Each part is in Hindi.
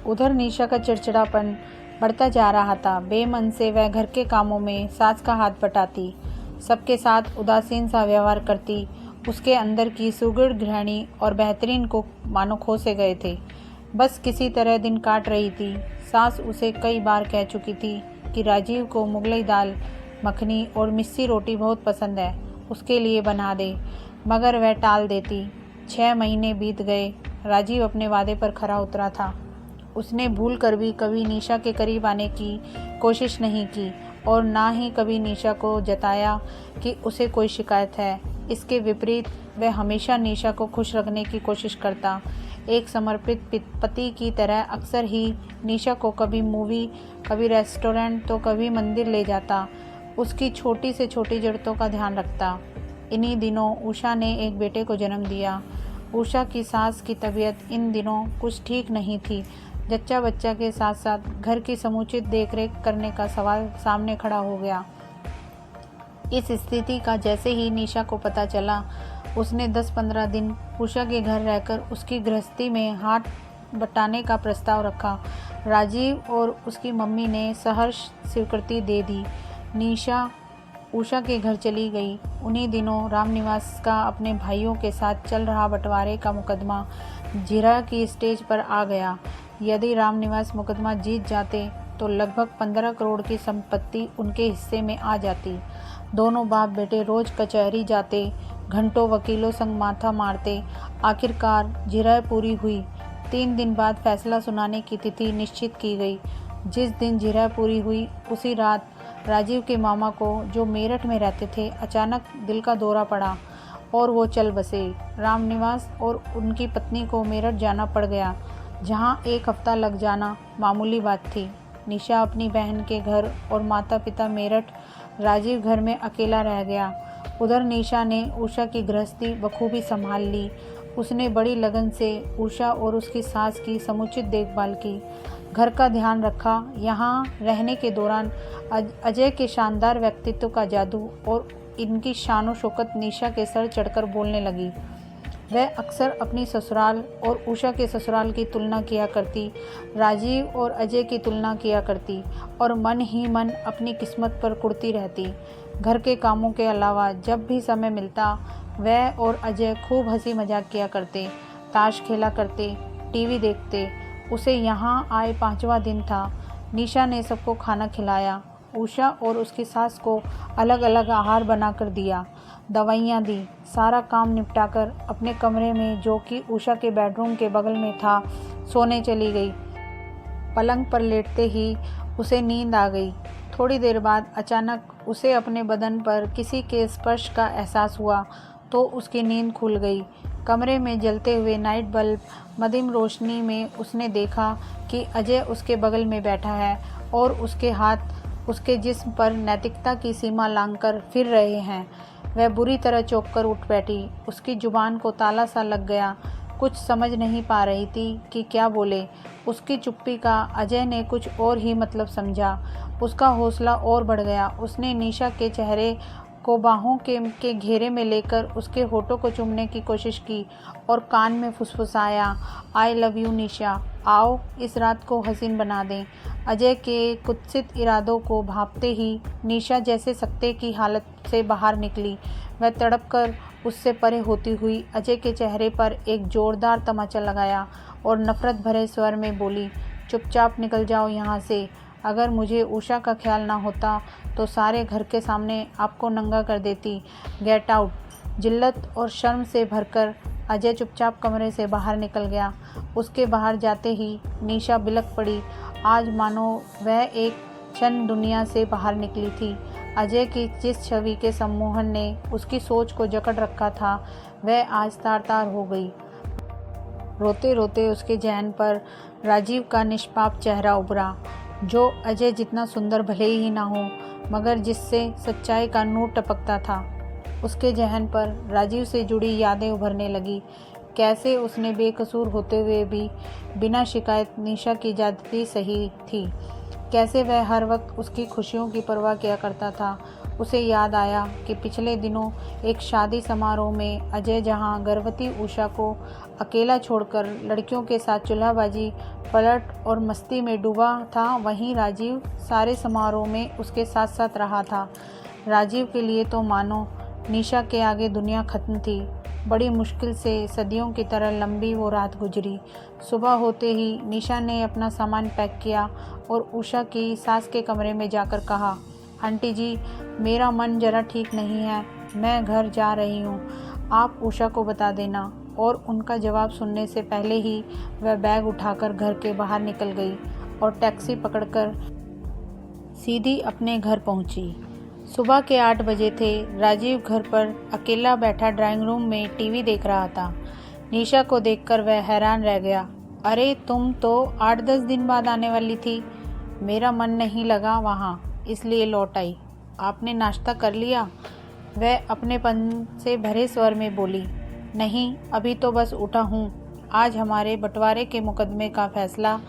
उधर निशा का चिड़चिड़ापन बढ़ता जा रहा था। बेमन से वह घर के कामों में सास का हाथ बटाती, सबके साथ उदासीन सा व्यवहार करती। उसके अंदर की सुदृढ़ गृहिणी और बेहतरीन को मानो खो से गए थे। बस किसी तरह दिन काट रही थी। सास उसे कई बार कह चुकी थी कि राजीव को मुगलई दाल मखनी और मिस्सी रोटी बहुत पसंद है, उसके लिए बना दे, मगर वह टाल देती। 6 महीने बीत गए। राजीव अपने वादे पर खरा उतरा था। उसने भूल कर भी कभी निशा के करीब आने की कोशिश नहीं की और ना ही कभी निशा को जताया कि उसे कोई शिकायत है। इसके विपरीत वह हमेशा निशा को खुश रखने की कोशिश करता। एक समर्पित पति की तरह अक्सर ही निशा को कभी मूवी, कभी रेस्टोरेंट तो कभी मंदिर ले जाता, उसकी छोटी से छोटी ज़रूरतों का ध्यान रखता। इन्हीं दिनों उषा ने एक बेटे को जन्म दिया। उषा की सास की तबीयत इन दिनों कुछ ठीक नहीं थी। जच्चा बच्चा के साथ साथ घर की समुचित देखरेख करने का सवाल सामने खड़ा हो गया। इस स्थिति का जैसे ही निशा को पता चला, उसने 10-15 दिन उषा के घर रहकर उसकी गृहस्थी में हाथ बटाने का प्रस्ताव रखा। राजीव और उसकी मम्मी ने सहर्ष स्वीकृति दे दी। निशा उषा के घर चली गई। उन्हीं दिनों रामनिवास का अपने भाइयों के साथ चल रहा बंटवारे का मुकदमा जीरा की स्टेज पर आ गया। यदि रामनिवास मुकदमा जीत जाते तो लगभग 15 करोड़ की संपत्ति उनके हिस्से में आ जाती। दोनों बाप बेटे रोज कचहरी जाते, घंटों वकीलों संग माथा मारते। आखिरकार जिरह पूरी हुई। 3 दिन बाद फैसला सुनाने की तिथि निश्चित की गई। जिस दिन जिरह पूरी हुई उसी रात राजीव के मामा को, जो मेरठ में रहते थे, अचानक दिल का दौरा पड़ा और वो चल बसे। रामनिवास और उनकी पत्नी को मेरठ जाना पड़ गया, जहाँ 1 हफ्ता लग जाना मामूली बात थी। निशा अपनी बहन के घर और माता पिता मेरठ, राजीव घर में अकेला रह गया। उधर निशा ने उषा की गृहस्थी बखूबी संभाल ली। उसने बड़ी लगन से उषा और उसकी सास की समुचित देखभाल की, घर का ध्यान रखा। यहाँ रहने के दौरान अजय के शानदार व्यक्तित्व का जादू और इनकी शानो शौकत निशा के सर चढ़कर बोलने लगी। वह अक्सर अपनी ससुराल और उषा के ससुराल की तुलना किया करती, राजीव और अजय की तुलना किया करती और मन ही मन अपनी किस्मत पर कुढ़ती रहती। घर के कामों के अलावा जब भी समय मिलता, वह और अजय खूब हंसी मजाक किया करते, ताश खेला करते, टीवी देखते। उसे यहाँ आए 5वां दिन था। निशा ने सबको खाना खिलाया। उषा और उसकी सास को अलग अलग आहार बनाकर दिया, दवाइयाँ दी। सारा काम निपटाकर अपने कमरे में, जो कि उषा के बेडरूम के बगल में था, सोने चली गई। पलंग पर लेटते ही उसे नींद आ गई। थोड़ी देर बाद अचानक उसे अपने बदन पर किसी के स्पर्श का एहसास हुआ तो उसकी नींद खुल गई। कमरे में जलते हुए नाइट बल्ब मध्यम रोशनी में उसने देखा कि अजय उसके बगल में बैठा है और उसके हाथ उसके जिस्म पर नैतिकता की सीमा लांघकर फिर रहे हैं। वह बुरी तरह चौंक कर उठ बैठी। उसकी जुबान को ताला सा लग गया। कुछ समझ नहीं पा रही थी कि क्या बोले। उसकी चुप्पी का अजय ने कुछ और ही मतलब समझा। उसका हौसला और बढ़ गया। उसने निशा के चेहरे को बाहों के घेरे में लेकर उसके होठों को चूमने की कोशिश की और कान में फुसफुसाया, आई लव यू निशा, आओ इस रात को हसीन बना दें। अजय के कुत्सित इरादों को भांपते ही निशा जैसे सकते की हालत से बाहर निकली। वह तड़प कर उससे परे होती हुई अजय के चेहरे पर एक जोरदार तमाचा लगाया और नफरत भरे स्वर में बोली, चुपचाप निकल जाओ यहाँ से। अगर मुझे उषा का ख्याल ना होता तो सारे घर के सामने आपको नंगा कर देती। Get out. जिल्लत और शर्म से भरकर अजय चुपचाप कमरे से बाहर निकल गया। उसके बाहर जाते ही निशा बिलख पड़ी। आज मानो वह एक क्षण दुनिया से बाहर निकली थी। अजय की जिस छवि के सम्मोहन ने उसकी सोच को जकड़ रखा था, वह आज तार-तार हो गई। रोते रोते उसके जहन पर राजीव का निष्पाप चेहरा उभरा, जो अजय जितना सुंदर भले ही ना हो, मगर जिससे सच्चाई का नूर टपकता था। उसके जहन पर राजीव से जुड़ी यादें उभरने लगी। कैसे उसने बेकसूर होते हुए भी बिना शिकायत निशा की ज्यादती सही थी। कैसे वह हर वक्त उसकी खुशियों की परवाह किया करता था। उसे याद आया कि पिछले दिनों एक शादी समारोह में अजय जहां गर्भवती उषा को अकेला छोड़कर लड़कियों के साथ चूल्हाबाजी, पलट और मस्ती में डूबा था, वहीं राजीव सारे समारोह में उसके साथ साथ रहा था। राजीव के लिए तो मानो निशा के आगे दुनिया खत्म थी। बड़ी मुश्किल से सदियों की तरह लंबी वो रात गुजरी। सुबह होते ही निशा ने अपना सामान पैक किया और उषा की सास के कमरे में जाकर कहा, आंटी जी, मेरा मन जरा ठीक नहीं है, मैं घर जा रही हूँ, आप उषा को बता देना। और उनका जवाब सुनने से पहले ही वह बैग उठाकर घर के बाहर निकल गई और टैक्सी पकड़कर सीधी अपने घर पहुँची। सुबह के 8 बजे थे। राजीव घर पर अकेला बैठा ड्राइंग रूम में टीवी देख रहा था। निशा को देखकर वह हैरान रह गया। अरे तुम तो 8-10 दिन बाद आने वाली थी। मेरा मन नहीं लगा वहाँ, इसलिए लौट आई। आपने नाश्ता कर लिया? वह अपनेपन से भरे स्वर में बोली। नहीं, अभी तो बस उठा हूँ। आज हमारे बंटवारे के मुकदमे का फैसला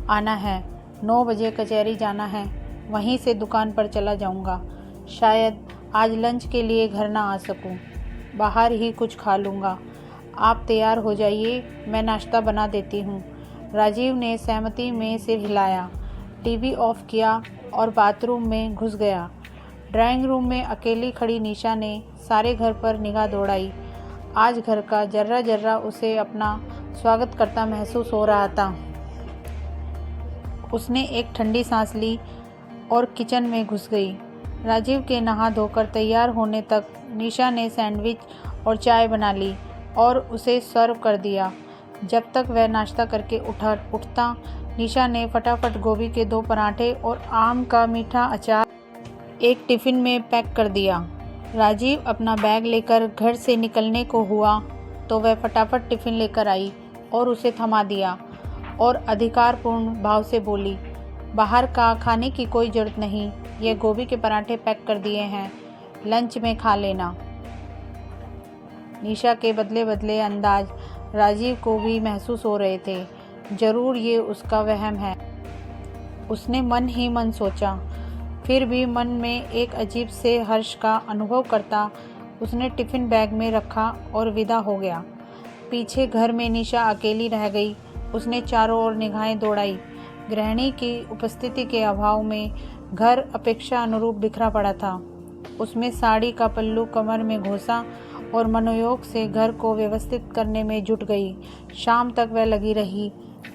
आना है। 9 बजे कचहरी जाना है, वहीं से दुकान पर चला जाऊँगा। शायद आज लंच के लिए घर ना आ सकूं, बाहर ही कुछ खा लूँगा। आप तैयार हो जाइए, मैं नाश्ता बना देती हूँ। राजीव ने सहमति में सिर हिलाया, टीवी ऑफ किया और बाथरूम में घुस गया। ड्राइंग रूम में अकेली खड़ी निशा ने सारे घर पर निगाह दौड़ाई। आज घर का जर्रा जर्रा उसे अपना स्वागत करता महसूस हो रहा था। उसने एक ठंडी सांस ली और किचन में घुस गई। राजीव के नहा धोकर तैयार होने तक निशा ने सैंडविच और चाय बना ली और उसे सर्व कर दिया। जब तक वह नाश्ता करके उठता, निशा ने फटाफट गोभी के 2 पराठे और आम का मीठा अचार एक टिफ़िन में पैक कर दिया। राजीव अपना बैग लेकर घर से निकलने को हुआ तो वह फटाफट टिफ़िन लेकर आई और उसे थमा दिया और अधिकारपूर्ण भाव से बोली, बाहर का खाने की कोई ज़रूरत नहीं, ये गोभी के पराठे पैक कर दिए हैं, लंच में खा लेना। निशा के बदले बदले अंदाज राजीव को भी महसूस हो रहे थे। जरूर ये उसका वहम है, उसने मन ही मन सोचा। फिर भी मन में एक अजीब से हर्ष का अनुभव करता उसने टिफ़िन बैग में रखा और विदा हो गया। पीछे घर में निशा अकेली रह गई। उसने चारों ओर निगाहें दौड़ाई। गृहिणी की उपस्थिति के अभाव में घर अपेक्षा अनुरूप बिखरा पड़ा था। उसमें साड़ी का पल्लू कमर में घोंसा और मनोयोग से घर को व्यवस्थित करने में जुट गई। शाम तक वह लगी रही।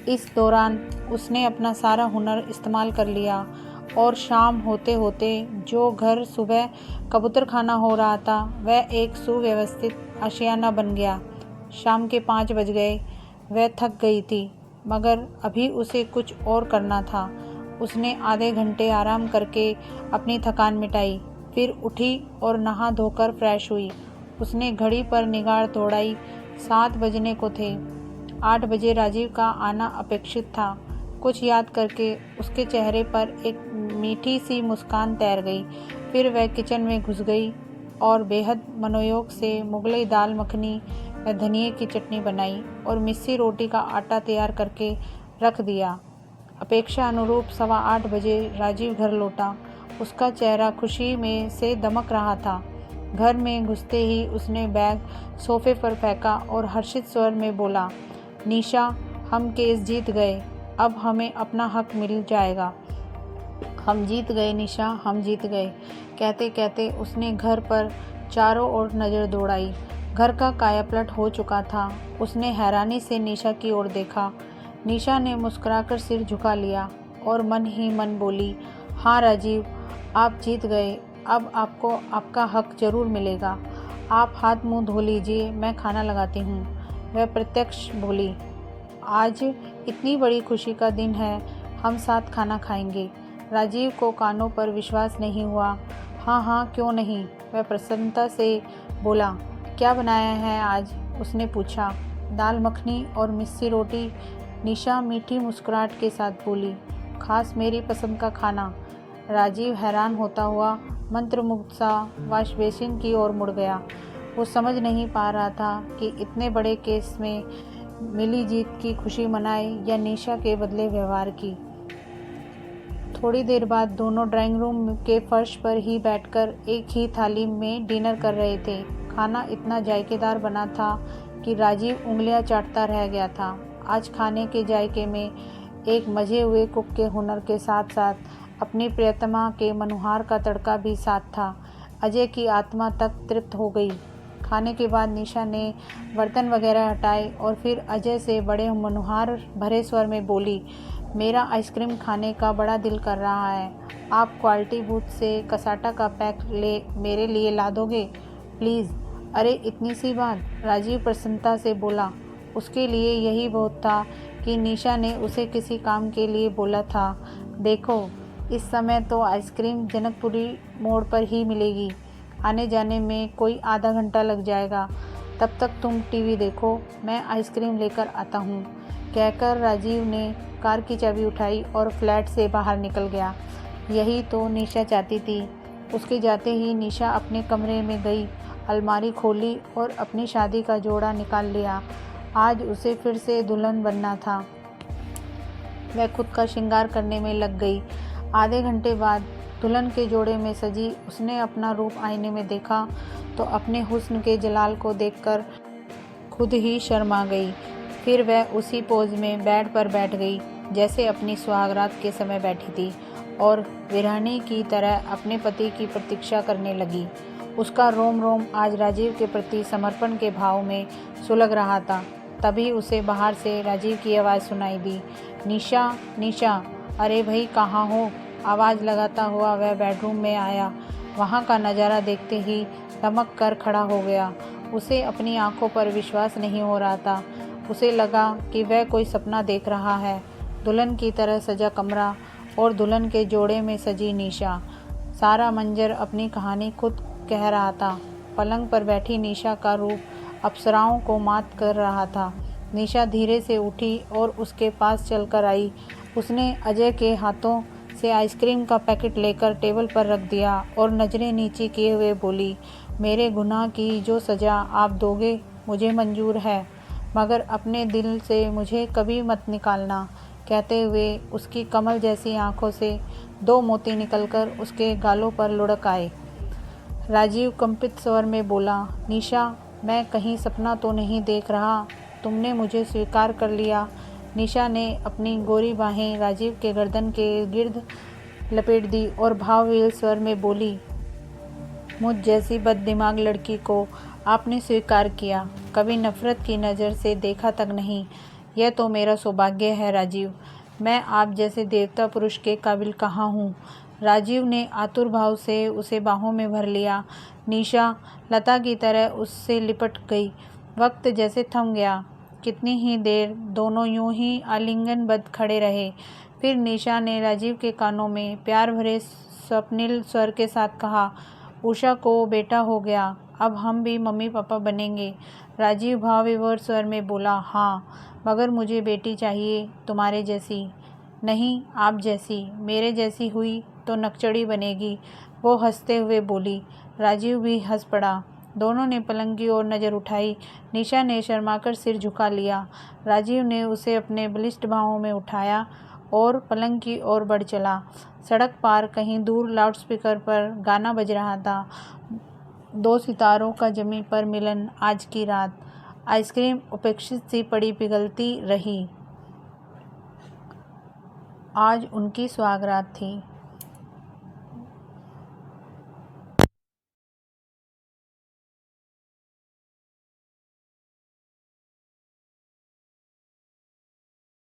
इस दौरान उसने अपना सारा हुनर इस्तेमाल कर लिया और शाम होते होते जो घर सुबह कबूतर खाना हो रहा था वह एक सुव्यवस्थित आशियाना बन गया। शाम के 5 बज गए। वह थक गई थी, मगर अभी उसे कुछ और करना था। उसने आधे घंटे आराम करके अपनी थकान मिटाई, फिर उठी और नहा धोकर फ्रेश हुई। उसने घड़ी पर निगाह दौड़ाई। 7 बजने को थे। 8 बजे राजीव का आना अपेक्षित था। कुछ याद करके उसके चेहरे पर एक मीठी सी मुस्कान तैर गई। फिर वह किचन में घुस गई और बेहद मनोयोग से मुगलई दाल मखनी व धनिए की चटनी बनाई और मिस्सी रोटी का आटा तैयार करके रख दिया। अपेक्षा अनुरूप 8:15 बजे राजीव घर लौटा। उसका चेहरा खुशी में से दमक रहा था। घर में घुसते ही उसने बैग सोफे पर फेंका और हर्षित स्वर में बोला, निशा, हम केस जीत गए, अब हमें अपना हक मिल जाएगा। हम जीत गए निशा, हम जीत गए। कहते कहते उसने घर पर चारों ओर नज़र दौड़ाई। घर का कायापलट हो चुका था। उसने हैरानी से निशा की ओर देखा। निशा ने मुस्कुराकर सिर झुका लिया और मन ही मन बोली, हाँ राजीव, आप जीत गए, अब आपको आपका हक ज़रूर मिलेगा। आप हाथ मुंह धो लीजिए, मैं खाना लगाती हूँ। वह प्रत्यक्ष बोली, आज इतनी बड़ी खुशी का दिन है, हम साथ खाना खाएंगे। राजीव को कानों पर विश्वास नहीं हुआ। हाँ हाँ, क्यों नहीं, वह प्रसन्नता से बोला। क्या बनाया है आज? उसने पूछा। दाल मखनी और मिस्सी रोटी, निशा मीठी मुस्कुराहट के साथ बोली। खास मेरी पसंद का खाना। राजीव हैरान होता हुआ मंत्रमुग्ध सा वॉश बेसिन की ओर मुड़ गया। वो समझ नहीं पा रहा था कि इतने बड़े केस में मिली जीत की खुशी मनाए या निशा के बदले व्यवहार की। थोड़ी देर बाद दोनों ड्राइंग रूम के फर्श पर ही बैठकर एक ही थाली में डिनर कर रहे थे। खाना इतना जायकेदार बना था कि राजीव उंगलियां चाटता रह गया था। आज खाने के जायके में एक मजे हुए कुक के हुनर के साथ साथ अपनी प्रियतमा के मनुहार का तड़का भी साथ था। अजय की आत्मा तक तृप्त हो गई। खाने के बाद निशा ने बर्तन वगैरह हटाए और फिर अजय से बड़े मनुहार भरे स्वर में बोली, मेरा आइसक्रीम खाने का बड़ा दिल कर रहा है। आप क्वालिटी बूथ से कसाटा का पैक मेरे लिए ला दोगे प्लीज़? अरे इतनी सी बात, राजीव प्रसन्नता से बोला। उसके लिए यही बहुत था कि निशा ने उसे किसी काम के लिए बोला था। देखो, इस समय तो आइसक्रीम जनकपुरी मोड़ पर ही मिलेगी, आने जाने में कोई आधा घंटा लग जाएगा। तब तक तुम टीवी देखो, मैं आइसक्रीम लेकर आता हूँ। कहकर राजीव ने कार की चाबी उठाई और फ्लैट से बाहर निकल गया। यही तो निशा चाहती थी। उसके जाते ही निशा अपने कमरे में गई, अलमारी खोली और अपनी शादी का जोड़ा निकाल लिया। आज उसे फिर से दुल्हन बनना था। वह खुद का श्रृंगार करने में लग गई। आधे घंटे बाद दुल्हन के जोड़े में सजी उसने अपना रूप आईने में देखा तो अपने हुस्न के जलाल को देखकर खुद ही शर्मा गई। फिर वह उसी पोज में बेड पर बैठ गई जैसे अपनी सुहागरात के समय बैठी थी और विरहणी की तरह अपने पति की प्रतीक्षा करने लगी। उसका रोम रोम आज राजीव के प्रति समर्पण के भाव में सुलग रहा था। तभी उसे बाहर से राजीव की आवाज़ सुनाई दी, निशा, निशा। अरे भाई कहाँ हो? आवाज़ लगाता हुआ वह बेडरूम में आया। वहाँ का नज़ारा देखते ही दमक कर खड़ा हो गया। उसे अपनी आंखों पर विश्वास नहीं हो रहा था। उसे लगा कि वह कोई सपना देख रहा है। दुल्हन की तरह सजा कमरा और दुल्हन के जोड़े में सजी निशा। सारा मंजर अपनी कहानी खुद कह रहा था। पलंग पर बैठी निशा का रूप अप्सराओं को मात कर रहा था। निशा धीरे से उठी और उसके पास चलकर आई। उसने अजय के हाथों से आइसक्रीम का पैकेट लेकर टेबल पर रख दिया और नज़रें नीचे किए हुए बोली, मेरे गुनाह की जो सज़ा आप दोगे मुझे मंजूर है, मगर अपने दिल से मुझे कभी मत निकालना। कहते हुए उसकी कमल जैसी आंखों से दो मोती निकलकर उसके गालों पर लुढ़क आए। राजीव कंपित स्वर में बोला, निशा, मैं कहीं सपना तो नहीं देख रहा, तुमने मुझे स्वीकार कर लिया। निशा ने अपनी गोरी बाहें राजीव के गर्दन के गिर्द लपेट दी और भावविह्वल स्वर में बोली, मुझ जैसी बददिमाग लड़की को आपने स्वीकार किया, कभी नफरत की नज़र से देखा तक नहीं। यह तो मेरा सौभाग्य है राजीव, मैं आप जैसे देवता पुरुष के काबिल कहाँ हूँ। राजीव ने आतुर भाव से उसे बाहों में भर लिया। निशा लता की तरह उससे लिपट गई। वक्त जैसे थम गया। कितनी ही देर दोनों यूं ही आलिंगनबद्ध खड़े रहे। फिर निशा ने राजीव के कानों में प्यार भरे स्वप्निल स्वर के साथ कहा, उषा को बेटा हो गया, अब हम भी मम्मी पापा बनेंगे। राजीव भावविभोर स्वर में बोला, हाँ, मगर मुझे बेटी चाहिए, तुम्हारे जैसी नहीं, आप जैसी। मेरे जैसी हुई तो नकचड़ी बनेगी। वो हंसते हुए बोली। राजीव भी हंस पड़ा। दोनों ने पलंग की ओर नज़र उठाई। निशा ने शर्माकर सिर झुका लिया। राजीव ने उसे अपने बलिष्ठ बाहों में उठाया और पलंग की ओर बढ़ चला। सड़क पार कहीं दूर लाउडस्पीकर पर गाना बज रहा था, दो सितारों का जमी पर मिलन आज की रात। आइसक्रीम उपेक्षित सी पड़ी पिघलती रही। आज उनकी सुहागरात थी।